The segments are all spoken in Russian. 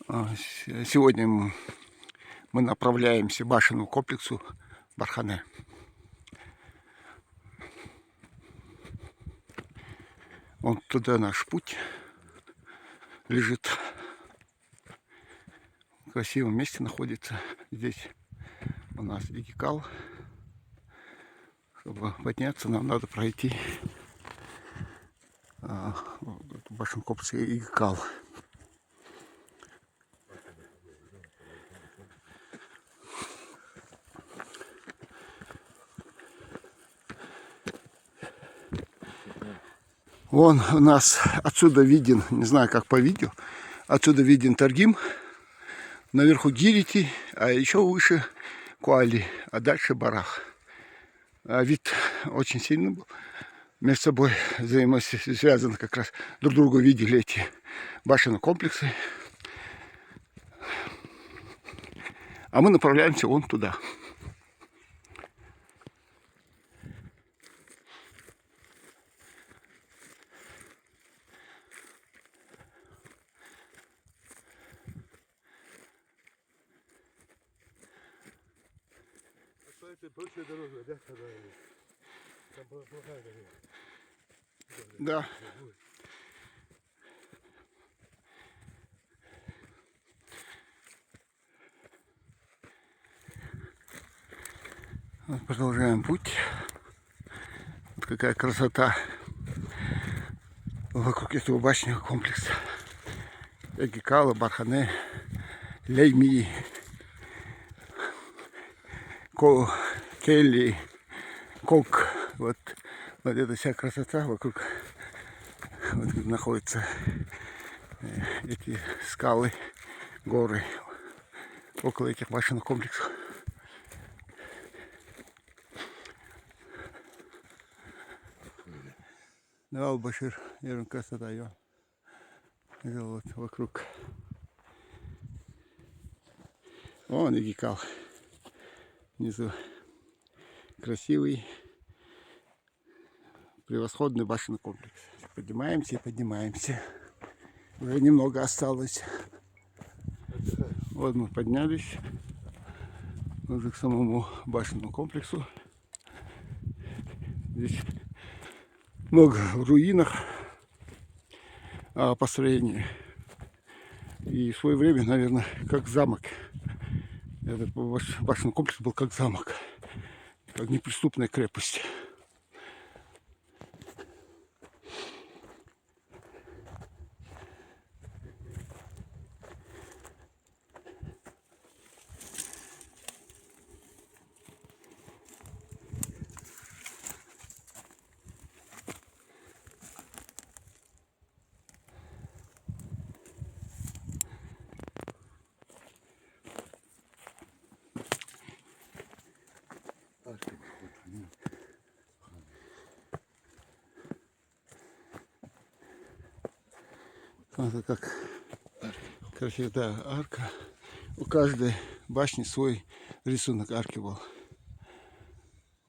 Сегодня мы направляемся к башенному комплексу Бархане. Вон туда наш путь лежит. В красивом месте находится. Здесь у нас Игикал. Чтобы подняться, нам надо пройти башенный комплекс Игикал. Вон у нас отсюда виден, не знаю как по видео, отсюда виден Таргим, наверху Гирити, а еще выше Куали, а дальше Барах. А вид очень сильный был. Между собой взаимосвязаны, как раз друг друга видели эти башенные комплексы. А мы направляемся вон туда. Это большая дорога, да? Там была плохая дорога. Да. Вот продолжаем путь. Вот какая красота вокруг этого башенного комплекса. Игикала, Бархане, Лейми, Келли, Кок. Вот эта вся красота вокруг. Вот тут находятся эти скалы, горы около этих башенных комплексов. Да, Башир, красота ее. Вот вокруг. Вон Игикал. Внизу красивый, превосходный башенный комплекс. Поднимаемся и поднимаемся. Уже немного осталось. Вот мы поднялись уже к самому башенному комплексу. Здесь много в руинах построения. И в свое время, наверное, как замок. Этот башенный комплекс был как замок, как неприступная крепость. Это как красивая, да, арка. У каждой башни свой рисунок арки был.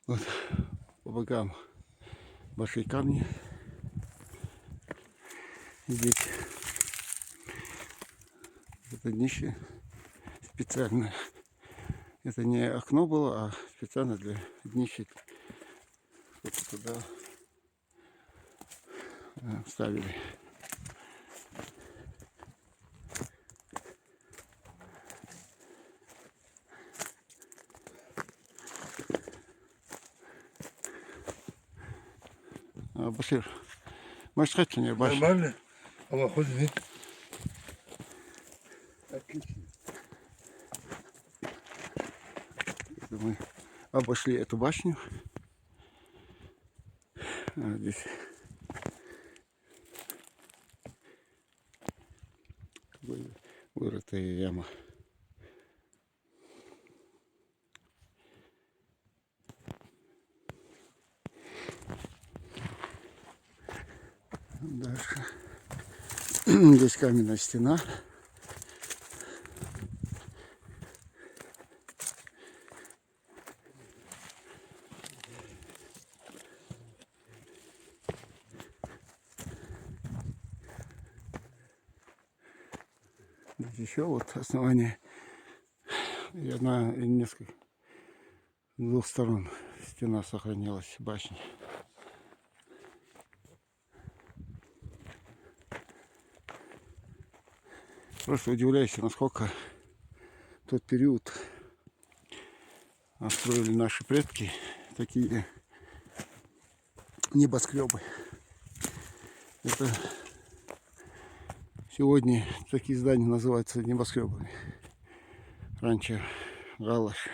Вот по бокам большие камни. Здесь это днище специально. Это не окно было, а специально для днища. Вот туда ставили. Башир, можешь сказать мне башню? Нормально? А хоть нет. Отлично. Мы обошли эту башню. Здесь вырытая яма. Дальше. Здесь каменная стена. Здесь еще вот основание. И одна, и несколько, с двух сторон стена сохранилась, башня. Просто удивляюсь, насколько тот период строили наши предки такие небоскребы. Это сегодня такие здания называются небоскребами. Раньше галаш.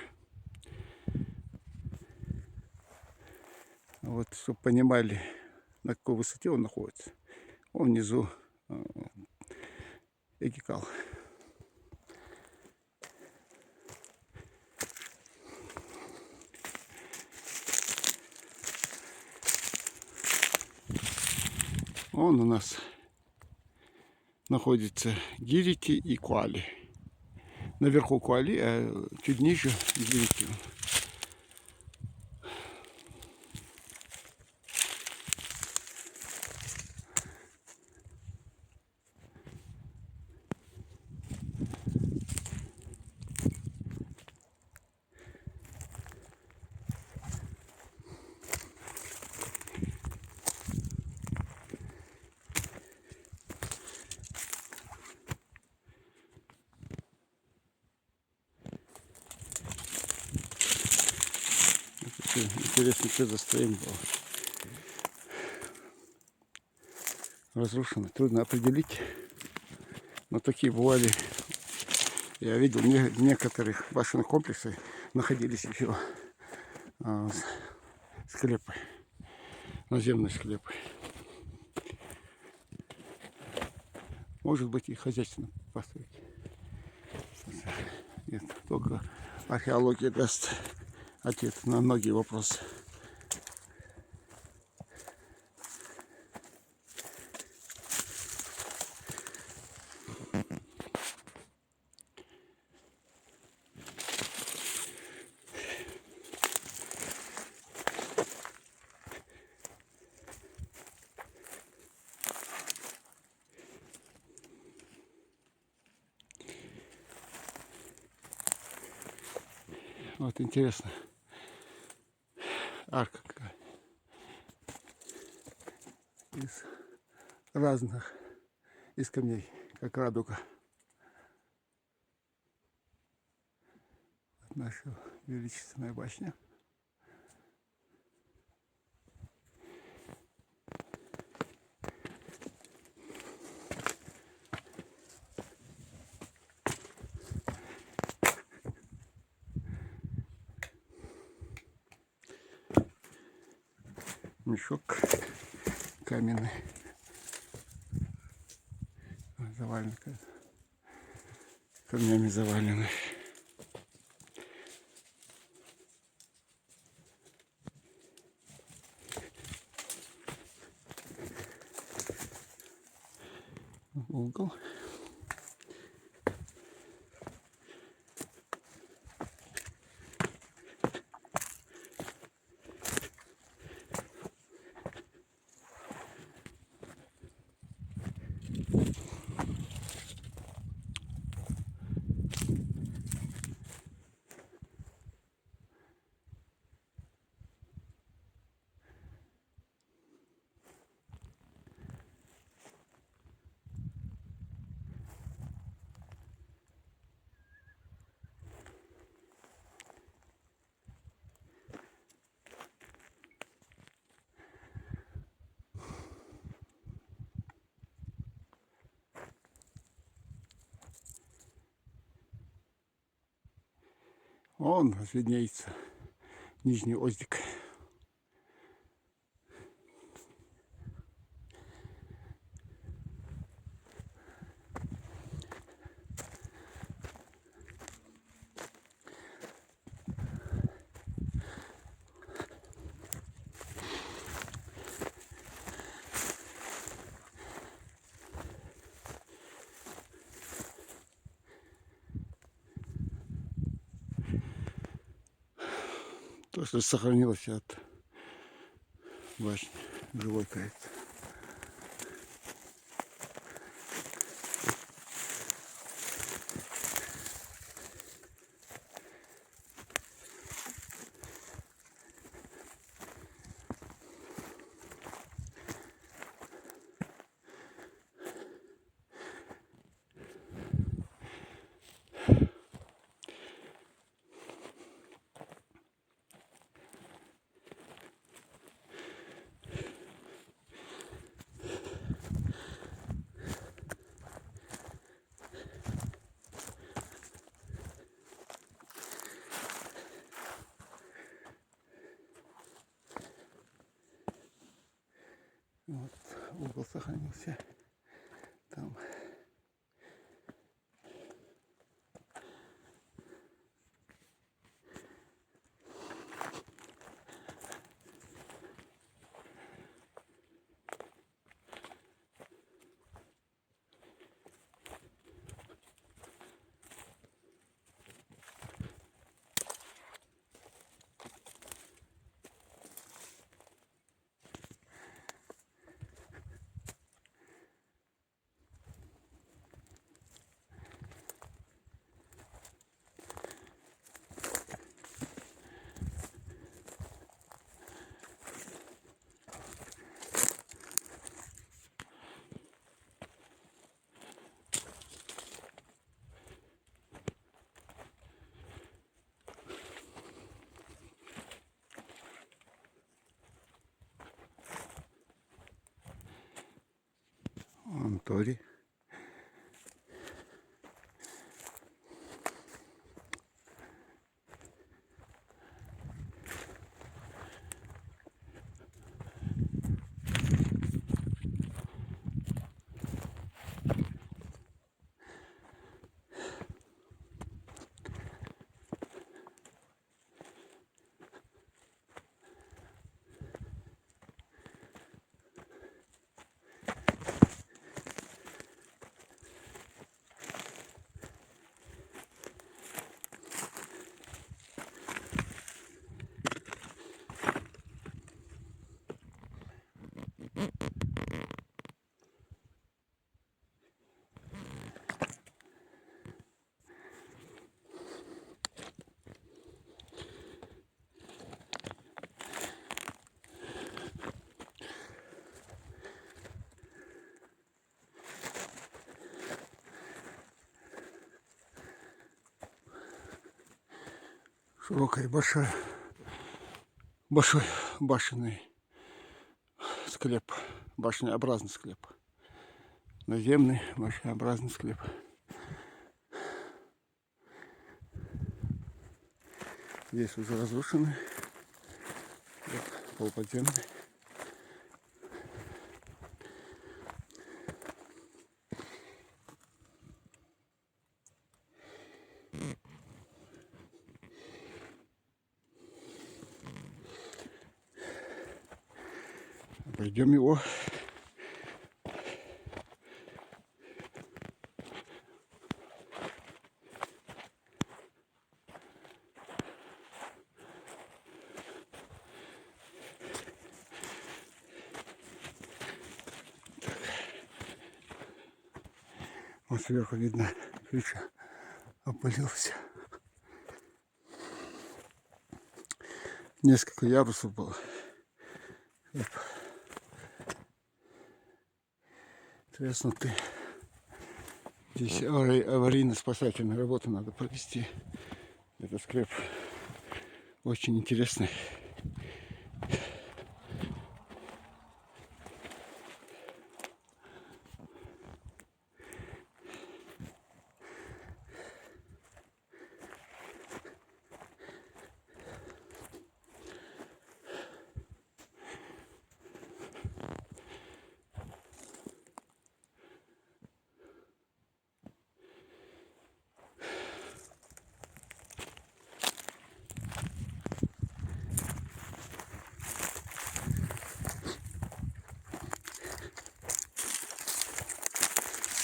Вот, чтобы понимали, на какой высоте он находится. Он внизу Экикал. Он у нас находится Гирити и Куали. Наверху Куали, а чуть ниже Гирити. Интересно, что за строение было. Разрушено, трудно определить. Но такие бывали. Я видел, в некоторых башенных комплексах находились еще склепы, наземные склепы. Может быть, и хозяйственные постройки. Нет, только археология даст ответ на многие вопросы. Вот интересно. Арка какая. Из разных, из камней, как радуга. Вот наша величественная башня. Мешок каменный, заваленный, камнями заваленный. Угол. Вон виднеется Нижний Оздик. То, что сохранилось от башни, живой какой-то. угол сохранился. Там. Тори. Широкая, большой башенный склеп, башнеобразный склеп, наземный башнеобразный склеп. Здесь уже разрушены, полуподземный. Пойдем его. Вот сверху видно, крыша опылилась. Несколько ярусов было. Треснуты. Здесь аварийно-спасательные работы надо провести. Этот склеп очень интересный.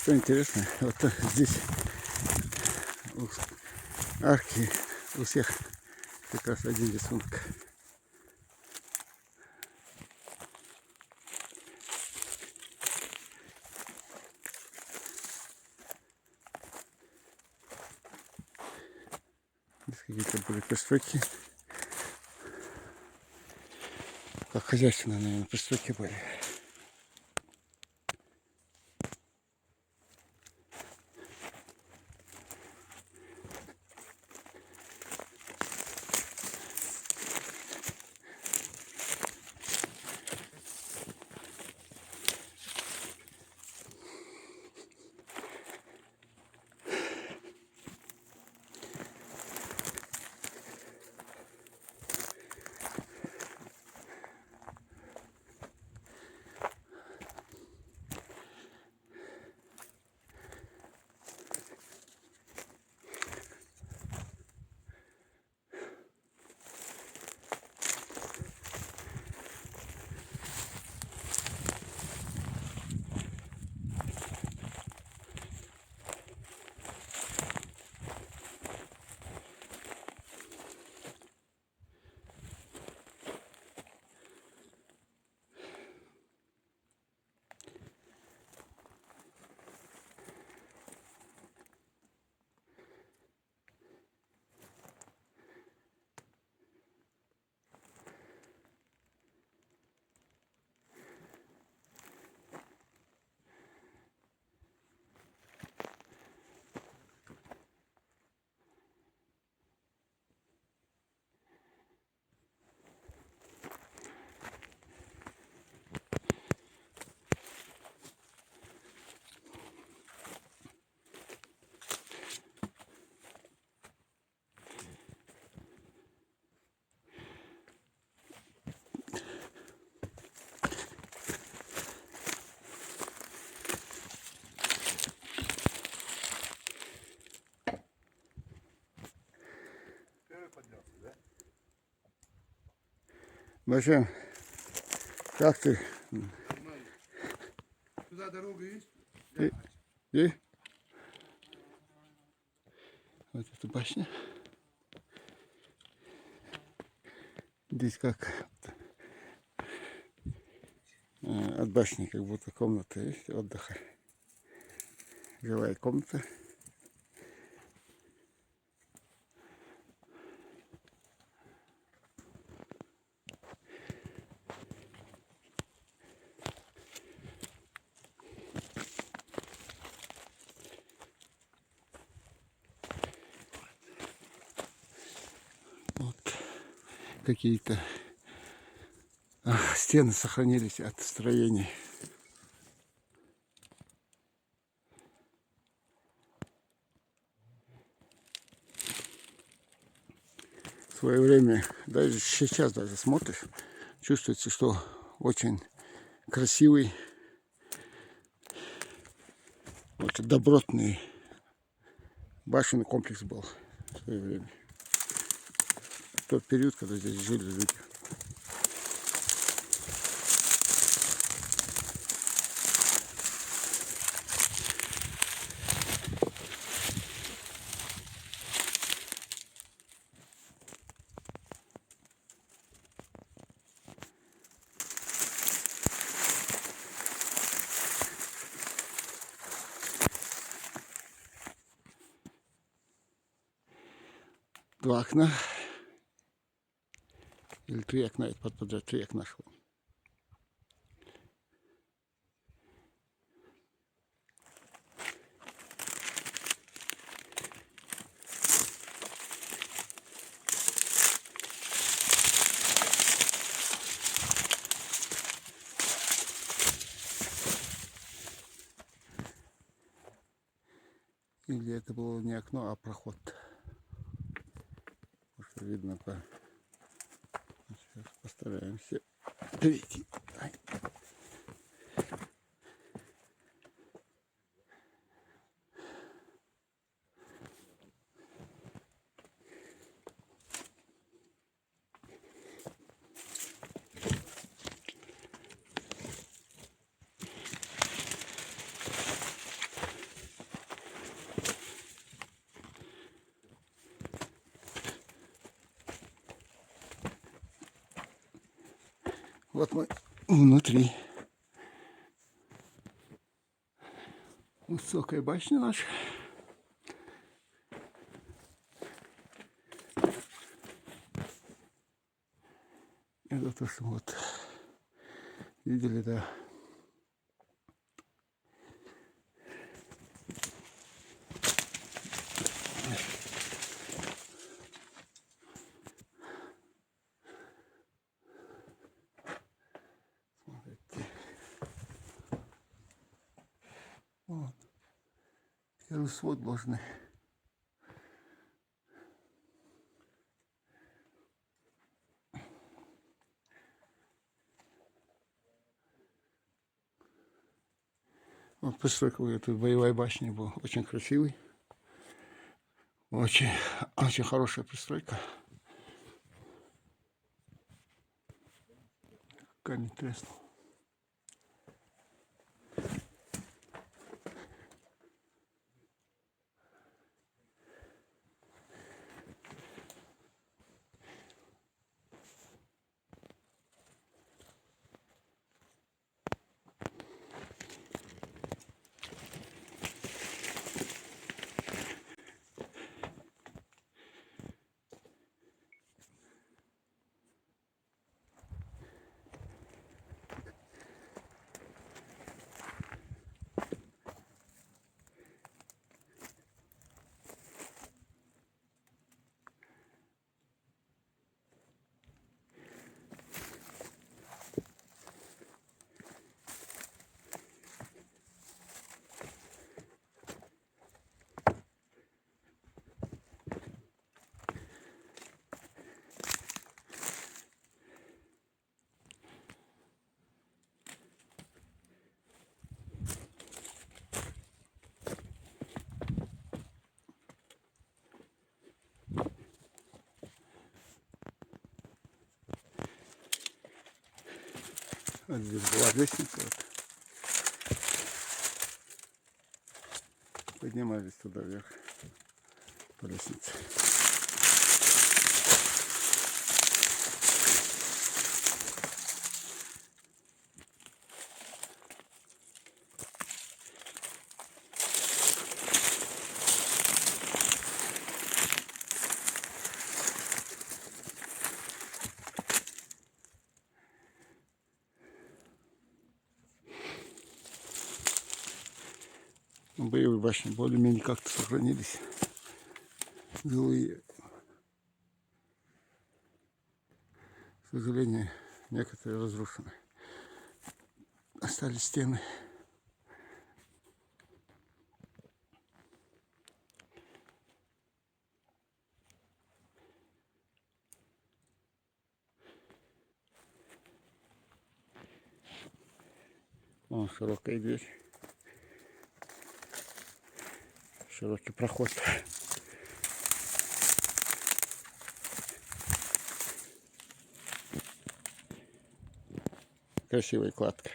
Что интересно, вот здесь у арки у всех как раз один рисунок. Здесь какие-то были пристройки. Как хозяйственные, наверное, пристройки были. Башен, как ты? Туда дорога есть? И? Вот эта башня. Здесь как от башни как будто комната есть отдыха. Жилая комната. Вот какие-то стены сохранились от строений. В свое время, даже сейчас даже смотришь, чувствуется, что очень красивый, очень добротный башенный комплекс был в свое время. В тот период, когда здесь жили люди. Два окна. Или 3 окна, я подряд 3 окна шло. Или это было не окно, а проход. Что видно по... Сейчас постараемся перейти. Ай. Вот мы внутри. Высокая башня наша. Это то, что вот видели, да. Смотрите. Вот. Первый свод должны. Вот постройка этой боевой башни была очень красивый. Очень, очень хорошая пристройка. Камень треснул. Вот здесь была лестница. Вот. Поднимались туда вверх по лестнице. Боевые башни более-менее как-то сохранились. Жилые. К сожалению, некоторые разрушены. Остались стены. Вон широкая дверь. Широкий проход. Красивая кладка.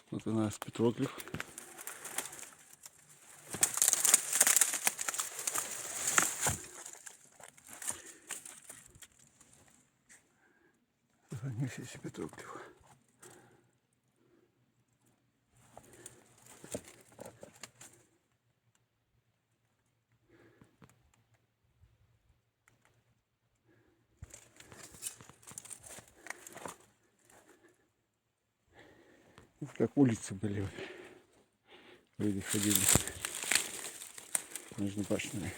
Вот у нас петроглиф. Сохранившийся петроглиф. Как улицы были. Люди ходили между башнями.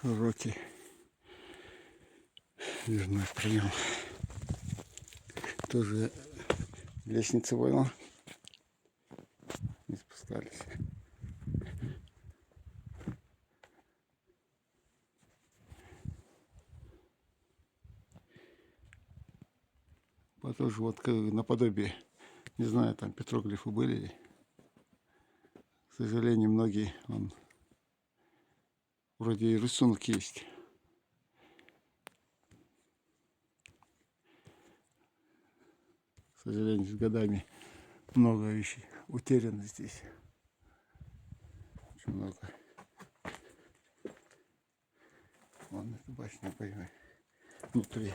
Широкий дверной проем. Тоже лестница была. Не спускались. Тоже вот наподобие, не знаю, там петроглифы были ли. К сожалению, многие, он вроде и рисунок есть. К сожалению, с годами много вещей утеряно здесь. Очень много. Вон эта башня боевая. Внутри.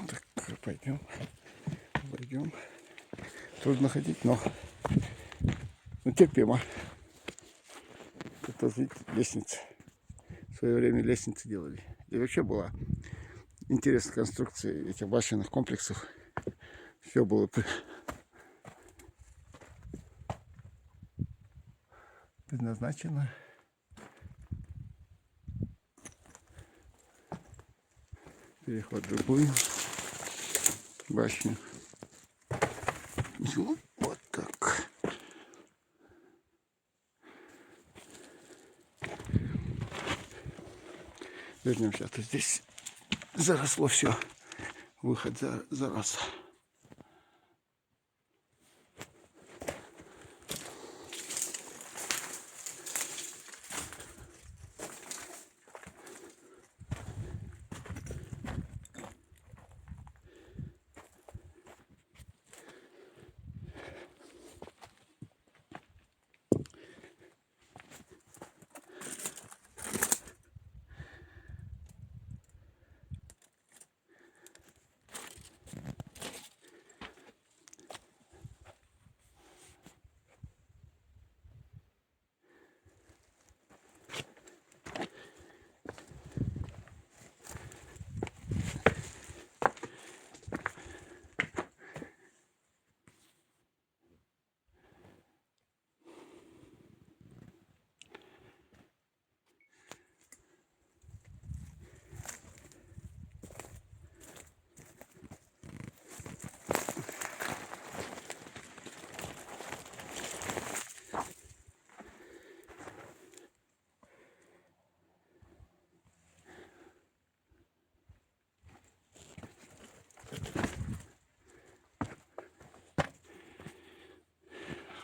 Так, пойдем. Трудно ходить, но терпимо. Это лестница. В свое время лестницы делали. И вообще была интересная конструкция этих башенных комплексов. Все было предназначено. Переход в другую башню. Вот так. Вернемся, а то здесь заросло все. Выход зарос.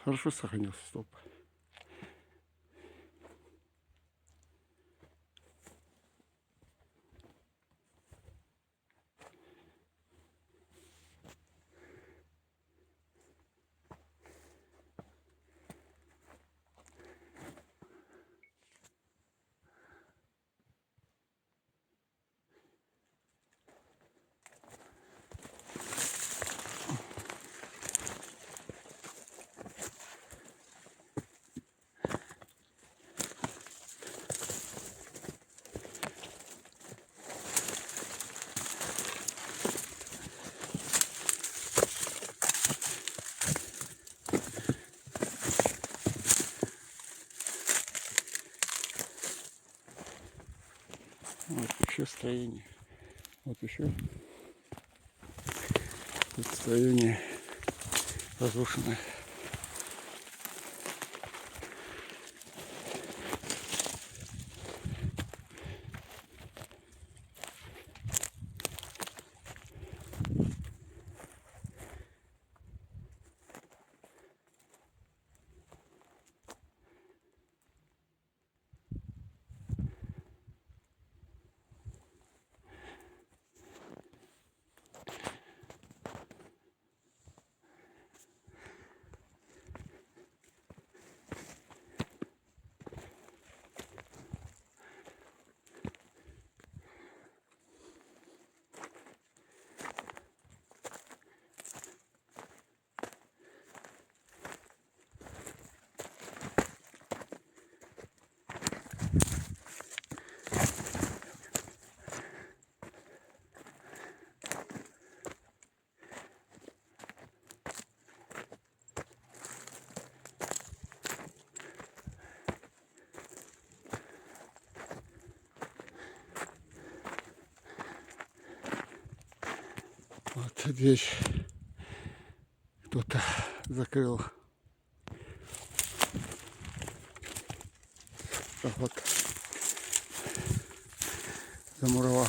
Хорошо сохранился столб. Вот еще строение. Вот еще. Тут строение разрушенное. Вот дверь кто-то закрыл. Так вот замуровал.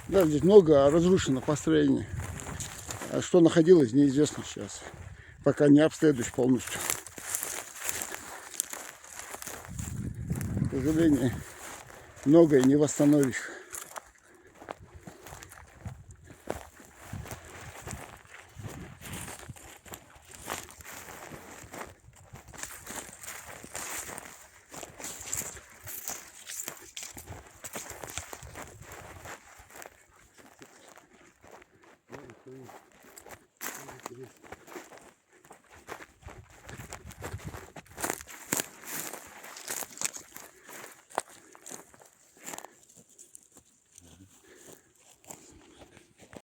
Да, здесь много разрушено построений. А что находилось, неизвестно сейчас. Пока не обследуешь полностью. К сожалению, многое не восстановишь. Интересно.